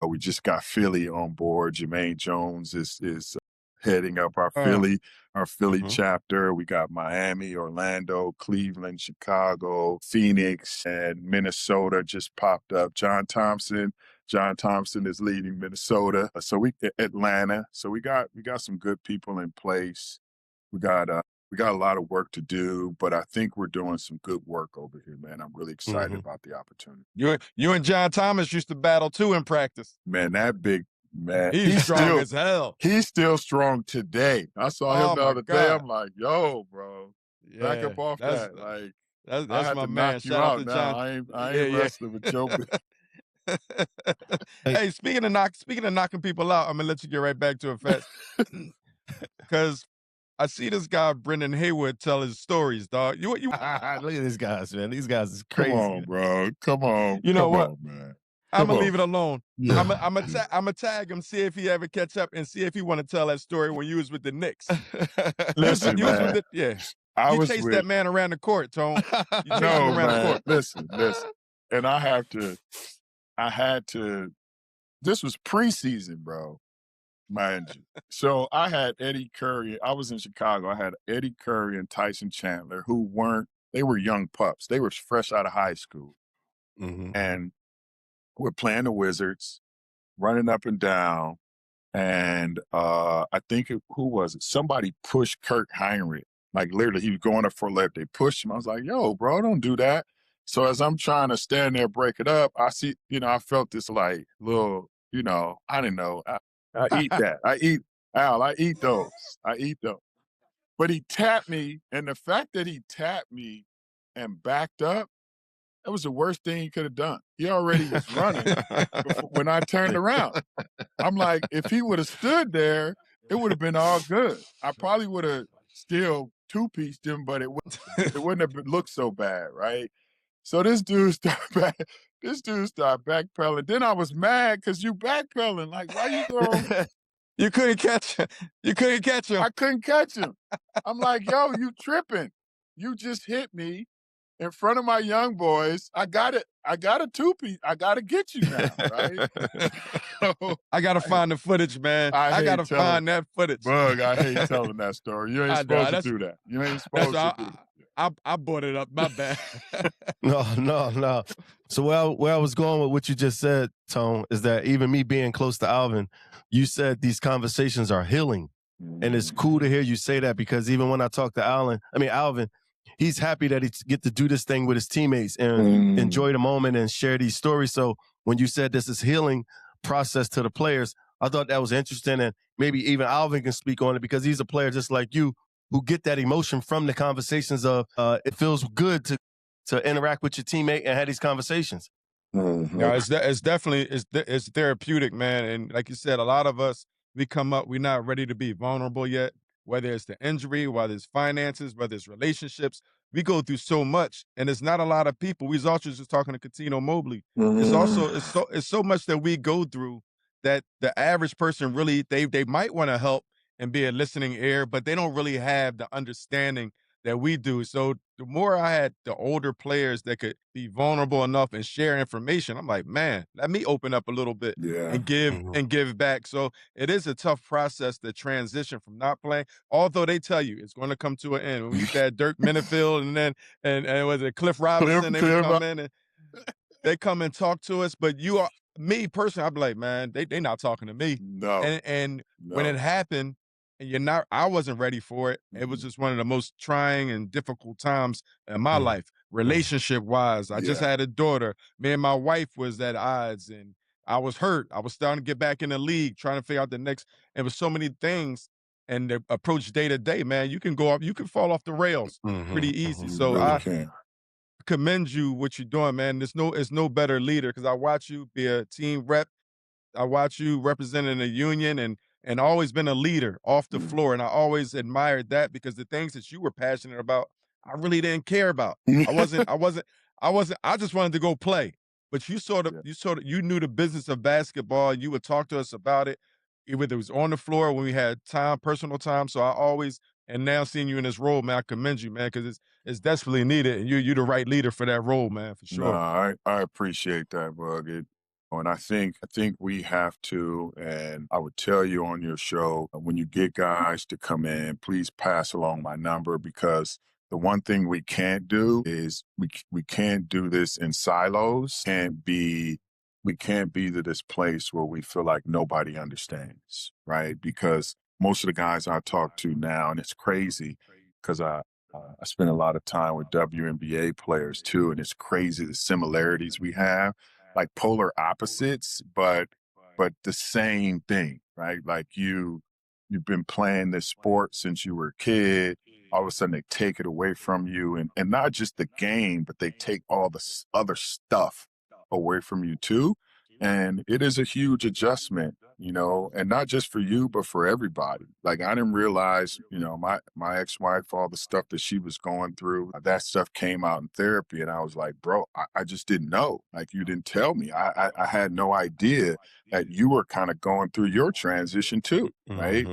F: We just got Philly on board. Jermaine Jones is heading up our Philly chapter. We got Miami, Orlando, Cleveland, Chicago, Phoenix, and Minnesota just popped up. John Thompson is leading Minnesota. So Atlanta. So we got some good people in place. We got a lot of work to do, but I think we're doing some good work over here, man. I'm really excited about the opportunity.
E: You and John Thomas used to battle too in practice.
F: Man, that big man.
E: He's strong as hell.
F: He's still strong today. I saw him the other day. I'm like, yo, bro, back up off that. Like,
E: that's my man. Shout out to John.
F: I ain't wrestling with Joe.
E: Hey, speaking of knocking people out, I'm gonna let you get right back to it fast. Because I see this guy, Brendan Haywood, tell his stories, dog. You
B: Look at these guys, man. These guys is crazy.
F: Come on, bro. Come on.
E: You know
F: Come
E: what?
F: on, man.
E: I'm gonna leave it alone.
F: Yeah.
E: I'm gonna tag him, see if he ever catch up, and see if he want to tell that story when you was with the Knicks.
F: Listen,
E: you was
F: man.
E: with the,
F: You
E: chased that man around the court, Tone. You chased him
F: No,
E: around the
F: man.
E: court.
F: Listen. And I had to. This was preseason, bro. Mind you. So I had Eddie Curry. I was in Chicago. I had Eddie Curry and Tyson Chandler, they were young pups. They were fresh out of high school. And we're playing the Wizards, running up and down. And I think, who was it? Somebody pushed Kurt Heinrich. Like literally, he was going up for a left. They pushed him. I was like, yo, bro, don't do that. So as I'm trying to stand there, break it up, I see, I felt this like little, I didn't know. I eat that. I eat those. But he tapped me, and the fact that he tapped me and backed up, that was the worst thing he could have done. He already was running when I turned around. I'm like, if he would have stood there, it would have been all good. I probably would have still two-pieced him, but it wouldn't have looked so bad, right? So this dude started backpedaling. Then I was mad because you backpedaling. Like, why you going?
E: You couldn't catch him.
F: I couldn't catch him. I'm like, yo, you tripping. You just hit me in front of my young boys. I got a two-piece. I got to get you now, right? So,
E: I got to find the footage, man. I got to find that footage.
F: Bug, I hate telling that story. You ain't supposed to do that. You ain't supposed to do that.
E: I brought it up. My bad.
B: No. So where I was going with what you just said, Tone, is that even me being close to Alvin, you said these conversations are healing. And it's cool to hear you say that, because even when I talk to Alvin, he's happy that he get to do this thing with his teammates and enjoy the moment and share these stories. So when you said this is healing process to the players, I thought that was interesting. And maybe even Alvin can speak on it, because he's a player just like you who get that emotion from the conversations of it feels good to interact with your teammate and have these conversations.
E: No, it's definitely it's therapeutic, man. And like you said, a lot of us, we come up, we're not ready to be vulnerable yet. Whether it's the injury, whether it's finances, whether it's relationships, we go through so much, and it's not a lot of people. We was also just talking to Catino Mobley. It's also it's so much that we go through that the average person really they might want to help and be a listening ear, but they don't really have the understanding that we do. So the more I had the older players that could be vulnerable enough and share information, I'm like, man, let me open up a little bit and give back. So it is a tough process to transition from not playing. Although they tell you it's going to come to an end. When we used to have Dirk Minifield and then and was it Cliff Robinson? They would come in and they come and talk to us. But me personally, I'd be like, man, they not talking to me.
F: No.
E: And when it happened, and I wasn't ready for it. It was just one of the most trying and difficult times in my life, relationship wise. I just had a daughter. Me and my wife was at odds, and I was hurt. I was starting to get back in the league, trying to figure out the next. It was so many things, and the approach day to day, man. You can fall off the rails pretty easy. So I commend you what you're doing, man. There's no better leader, because I watch you be a team rep. I watch you representing a union and always been a leader off the floor. And I always admired that, because the things that you were passionate about, I really didn't care about. I just wanted to go play. But you knew the business of basketball, and you would talk to us about it, whether it was on the floor when we had time, personal time. So I always, and now seeing you in this role, man, I commend you, man, because it's desperately needed. And you're the right leader for that role, man, for sure.
F: No, I appreciate that, Bug. And I think we have to, and I would tell you on your show, when you get guys to come in, please pass along my number, because the one thing we can't do is we can't do this in silos. We can't be to this place where we feel like nobody understands, right? Because most of the guys I talk to now, and it's crazy, because I spend a lot of time with WNBA players too, and it's crazy the similarities we have, like polar opposites, but the same thing, right? Like you've been playing this sport since you were a kid. All of a sudden they take it away from you, and not just the game, but they take all the other stuff away from you too. And it is a huge adjustment, and not just for you, but for everybody. Like, I didn't realize, my ex-wife, all the stuff that she was going through, that stuff came out in therapy. And I was like, bro, I just didn't know. Like, you didn't tell me. I had no idea that you were kind of going through your transition too, right?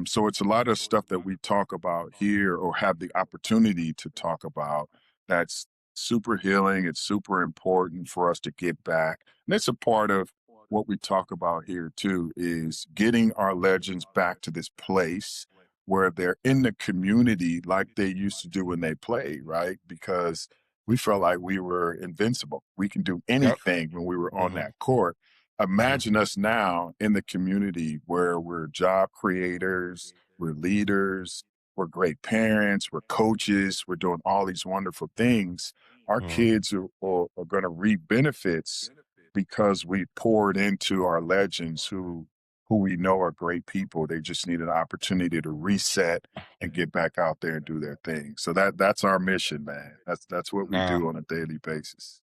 F: So it's a lot of stuff that we talk about here, or have the opportunity to talk about, that's super healing. It's super important for us to get back. And it's a part of what we talk about here too, is getting our legends back to this place where they're in the community like they used to do when they played, right? Because we felt like we were invincible. We can do anything when we were on that court. Imagine us now in the community where we're job creators, we're leaders, we're great parents, we're coaches, we're doing all these wonderful things. Our kids are going to reap benefits because we poured into our legends who we know are great people. They just need an opportunity to reset and get back out there and do their thing. So that's our mission, man. That's what we do on a daily basis.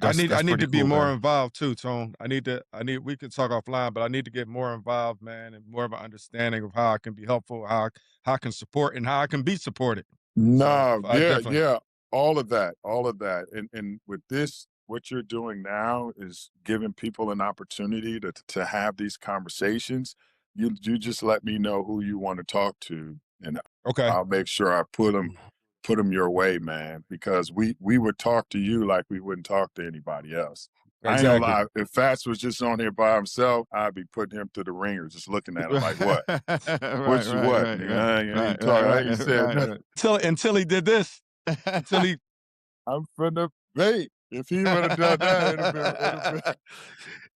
E: I need to be
B: cool,
E: more
B: man.
E: involved too, Tone. We can talk offline, but I need to get more involved, man, and more of an understanding of how I can be helpful, how I can support, and how I can be supported.
F: No,
E: So, definitely.
F: yeah, all of that. And with this, what you're doing now is giving people an opportunity to have these conversations. You just let me know who you want to talk to, and
E: Okay.
F: I'll make sure I put them your way, man, because we would talk to you like we wouldn't talk to anybody else. I ain't gonna lie. If Fats was just on here by himself, I'd be putting him through the ringer, just looking at him like, what? What you what? I ain't talking. I ain't said nothing.
E: Until he did this. Until he.
F: I'm finna bait. If he would have done that, it'd have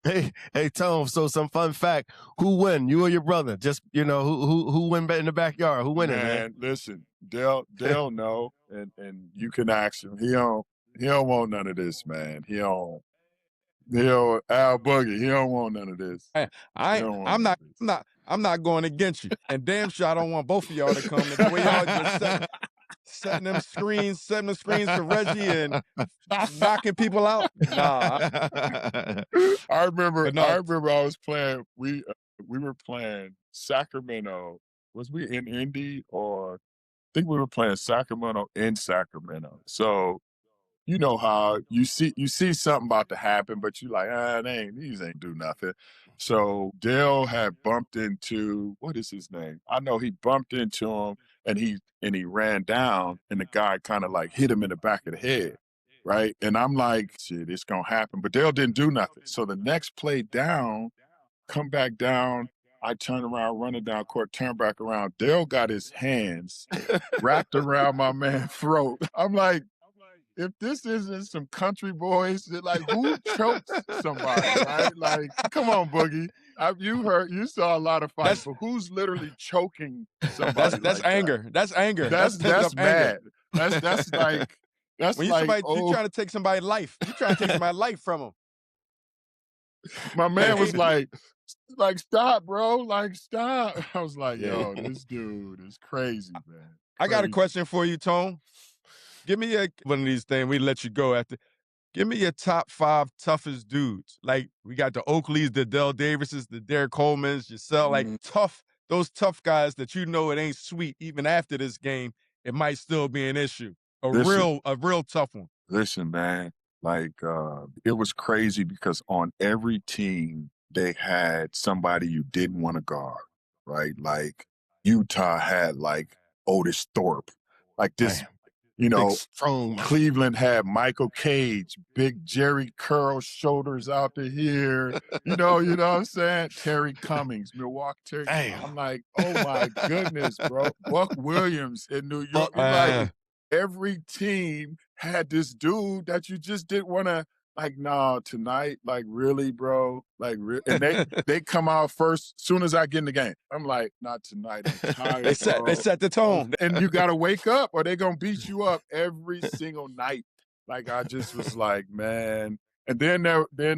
F: been.
B: Hey, Tom. So some fun fact: who win? You or your brother? Just who win in the backyard? Who winning, man?
F: Listen, Dale know, and you can ask him. He don't want none of this, man. He'll Al Boogie. He don't want none of this.
E: I'm not going against you. And damn sure I don't want both of y'all to come. The way y'all just setting them screens for Reggie and knocking people out. Nah.
F: I remember I was playing. We were playing Sacramento. Was we in Indy or I think we were playing Sacramento in Sacramento. So you know how you see something about to happen, but you like, these ain't do nothing. So Dale had bumped into, what is his name? I know he bumped into him and he ran down and the guy kind of like hit him in the back of the head, right? And I'm like, shit, it's gonna happen. But Dale didn't do nothing. So the next play down, come back down, I turn around, running down court, turn back around. Dale got his hands wrapped around my man's throat. I'm like, if this isn't some country boys, like who chokes somebody, right? Like, come on, Boogie. You saw a lot of fights, but who's literally choking somebody?
E: That's
F: like
E: anger. That's anger.
F: That's mad.
E: Anger.
F: That's like that's
E: when
F: like
E: you trying to take somebody's life. You trying to take somebody's life from them.
F: My man was like, stop, bro. Like, stop. I was like, yo, this dude is crazy, man. Crazy.
E: I got a question for you, Tone. Give me one of these things. We let you go after. Give me your top 5 toughest dudes. Like we got the Oakleys, the Del Davises, the Derek Colemans, yourself. Like those tough guys that you know it ain't sweet. Even after this game, it might still be an issue. A real tough one.
F: Listen, man. Like it was crazy because on every team they had somebody you didn't want to guard, right? Like Utah had like Otis Thorpe, like this.
B: Damn.
F: You know,
B: strong.
F: Cleveland had Michael Cage, big Jerry Curl shoulders out to here. You know what I'm saying? Terry Cummings, Milwaukee Terry.
B: Damn.
F: I'm like, oh my goodness, bro. Buck Williams in New York. Like, every team had this dude that you just didn't want to, like, nah, tonight, like, really, bro? Like, and they come out first soon as I get in the game. I'm like, not tonight. I'm tired,
E: they set the tone.
F: And you got to wake up or they're going to beat you up every single night. Like, I just was like, man. And then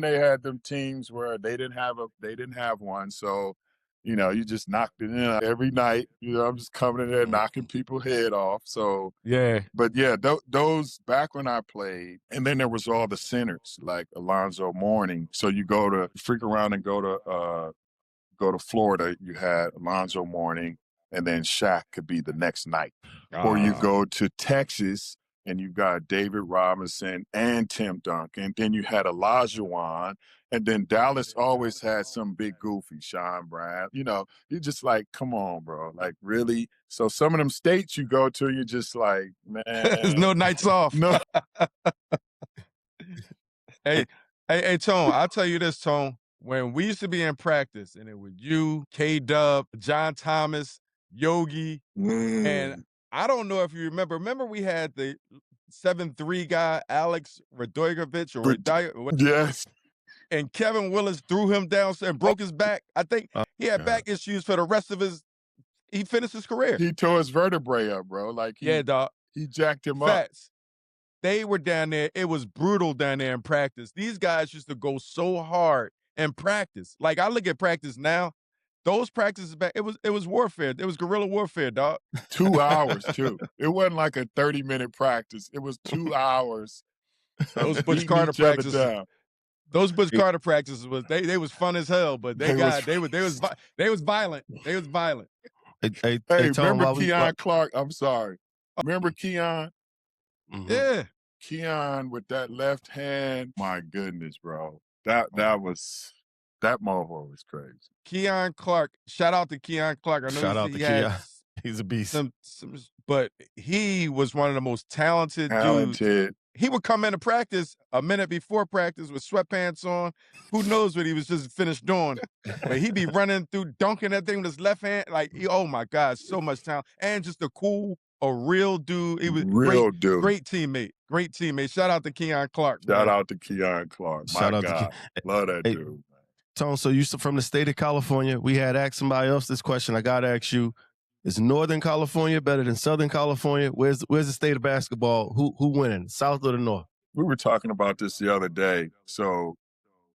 F: they had them teams where they didn't have one. So, you just knocked it in every night. I'm just coming in there knocking people's head off. So
E: yeah.
F: But yeah, those back when I played, and then there was all the centers like Alonzo Mourning. So you freak around and go to Florida. You had Alonzo Mourning, and then Shaq could be the next night. Or you go to Texas and you got David Robinson and Tim Duncan. And then you had Olajuwon. And then Dallas always had some big goofy, Sean Brown. You're just like, come on, bro. Like, really? So some of them states you go to, you're just like, man.
E: There's no nights off.
F: No.
E: Hey, Tone, I'll tell you this, Tone. When we used to be in practice, and it was you, K-Dub, John Thomas, Yogi, and I don't know if you remember. Remember we had the 7'3" guy, Alex Radojevic,
F: yes.
E: And Kevin Willis threw him down and broke his back. I think he had back issues for the rest of he finished his career.
F: He tore his vertebrae up, bro. Like,
E: dog.
F: He jacked him
E: Facts. Up. They were down there. It was brutal down there in practice. These guys used to go so hard in practice. Like, I look at practice now. Those practices back, it was warfare. It was guerrilla warfare, dog.
F: 2 hours, too. It wasn't like a 30-minute practice. It was 2 hours.
E: Those Butch Carter practices. Those Butch Carter practices they was fun as hell, but they was violent. They was violent.
F: Hey, remember Keon Clark? I'm sorry. Remember Keon?
E: Mm-hmm. Yeah.
F: Keon with that left hand. My goodness, bro. That mofo was crazy.
E: Keon Clark. Shout out to Keon Clark. I know
B: shout out to Keon. He's a beast.
E: But he was one of the most talented dudes he would come into practice a minute before practice with sweatpants on. Who knows what he was just finished doing? But he'd be running through, dunking that thing with his left hand. Like, oh my God, so much talent. And just a real dude. He was
F: Real dude.
E: great teammate. Great teammate. Shout out to Keon Clark.
F: Shout
E: man.
F: out to Keon Clark.
B: Shout
F: My
B: out to
F: God. Love that
B: Hey,
F: dude.
B: Tone, so you from the state of California. We had asked somebody else this question. I got to ask you, is Northern California better than Southern California? Where's the state of basketball? Who winning, South or the North?
F: We were talking about this the other day. So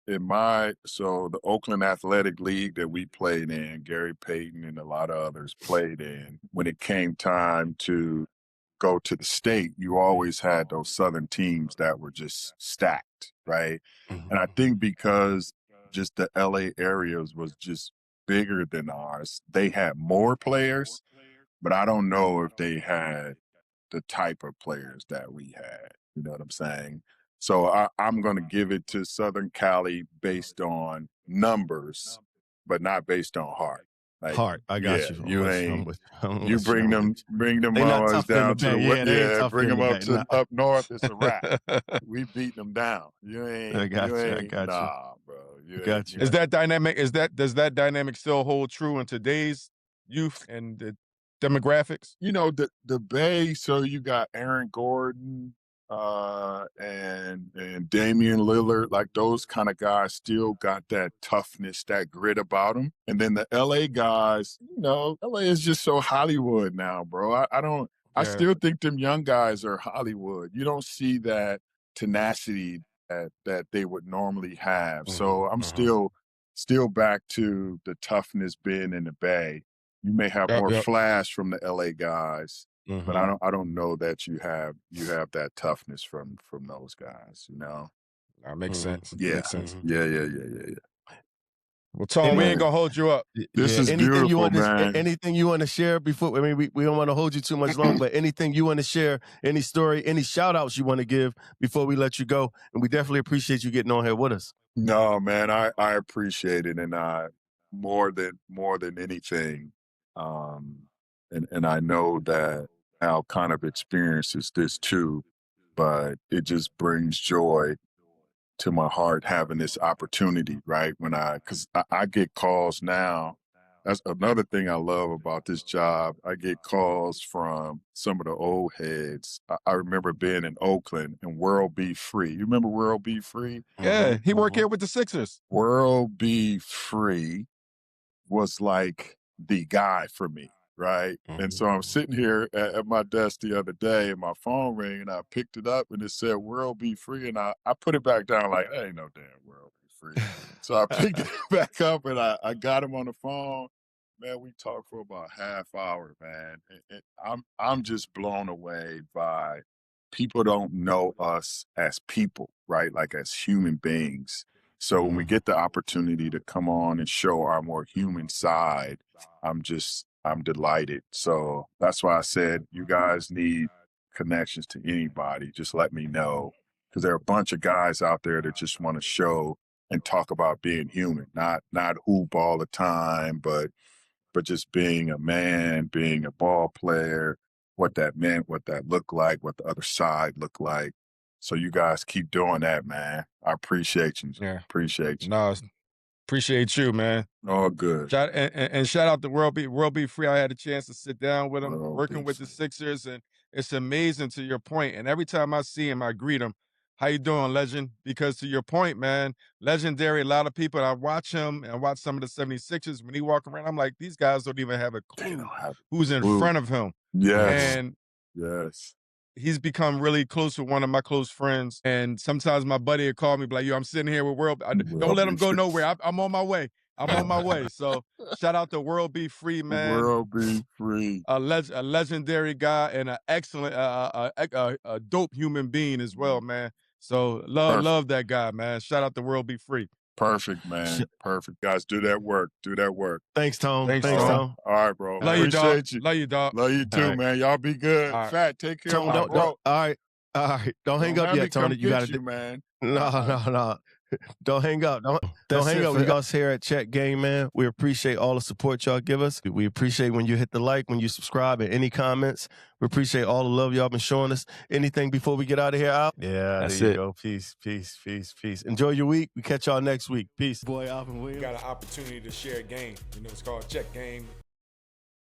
F: the Oakland Athletic League that we played in, Gary Payton and a lot of others played in, when it came time to go to the state, you always had those Southern teams that were just stacked, right?
B: Mm-hmm.
F: And I think because just the LA areas was just bigger than ours, they had more players, but I don't know if they had the type of players that we had. You know what I'm saying? So I'm going to give it to Southern Cali based on numbers, but not based on heart. Like,
B: Heart, I got you.
F: You
B: I'm with
F: you bring them
B: They not
F: ones
B: tough in
F: down
B: the
F: to
B: Bay.
F: the
B: Yeah, they ain't tough
F: bring
B: in
F: them
B: the
F: up
B: Bay.
F: to
B: Nah.
F: up north. It's a wrap. We beat them down. You ain't.
B: I got
F: you
B: you.
F: ain't,
B: I got you.
F: nah, bro. You
B: Got
F: ain't-
B: you.
E: Is that dynamic? Does that dynamic still hold true in today's youth and the demographics?
F: You know, the Bay, so you got Aaron Gordon and Damian Lillard, like those kind of guys still got that toughness, that grit about them. And then the LA guys, you know, LA is just so Hollywood now, bro. I still think them young guys are Hollywood. You don't see that tenacity that they would normally have. So I'm still back to the toughness being in the Bay. You may have more flash from the LA guys, but I don't know that you have that toughness from those guys, you know.
E: That makes sense.
F: Yeah.
E: Makes sense.
F: Yeah.
E: Well, Tom, we ain't gonna hold you up.
F: This is beautiful, man.
B: Anything you want to share before? I mean, we don't want to hold you too much long, but anything you want to share, any story, any shout outs you want to give before we let you go, and we definitely appreciate you getting on here with us.
F: No, man, I appreciate it, and more than anything, and I know that Al kind of experiences this too, but it just brings joy to my heart having this opportunity, right? Because I get calls now. That's another thing I love about this job. I get calls from some of the old heads. I remember being in Oakland and World Be Free. You remember World Be Free?
E: Yeah, he worked here with the Sixers.
F: World Be Free was like the guy for me, right? And so I'm sitting here at my desk the other day and my phone rang and I picked it up and it said World Be Free, and I put it back down like, ain't no damn World Be Free. So I picked it back up and I got him on the phone. Man, we talked for about half hour, man. And I'm just blown away by people don't know us as people, right? Like as human beings. So when we get the opportunity to come on and show our more human side, I'm delighted. So that's why I said, you guys need connections to anybody. Just let me know. Because there are a bunch of guys out there that just want to show and talk about being human, not hoop all the time, but just being a man, being a ball player, what that meant, what that looked like, what the other side looked like. So you guys keep doing that, man. I appreciate you.
E: Yeah.
F: Appreciate you.
E: No, appreciate you, man.
F: All good.
E: And shout out to World Be Free. I had a chance to sit down with him, working with the Sixers, and it's amazing to your point. And every time I see him, I greet him. How you doing, legend? Because to your point, man, legendary. A lot of people, I watch him and watch some of the 76ers. When he walk around, I'm like, these guys don't even have a clue who's in front of him.
F: Yes.
E: And
F: yes.
E: He's become really close with one of my close friends. And sometimes my buddy would call me, be like, yo, I'm sitting here with World. Don't let him go nowhere. I'm on my way. I'm on my way. So shout out to World Be Free, man.
F: World Be Free.
E: A legendary guy and an excellent, a dope human being as well, man. So love that guy, man. Shout out to World Be Free.
F: Perfect, man. Perfect. Guys, do that work.
B: Thanks, Tom. Thanks,
F: Tom.
B: Tom.
F: All right, bro.
E: Love you, dog.
F: Appreciate you.
E: Love you, dog.
F: Love you too, man. Y'all be good.
E: Right.
F: Fat, take care
B: Tom,
F: of my bro.
B: all right. Don't hang up yet, Tony. You got to
F: man.
B: No. Don't hang up. Don't hang up with us here at Check Game, man. We appreciate all the support y'all give us. We appreciate when you hit the like, when you subscribe, and any comments. We appreciate all the love y'all been showing us. Anything before we get out of here, Al?
A: Yeah,
C: That's
A: there you
C: it.
A: go.
B: Peace, peace, peace, peace. Enjoy your week. We catch y'all next week. Peace.
A: Boy, Alvin Williams.
D: Got an opportunity to share a game. You know, it's called Check Game.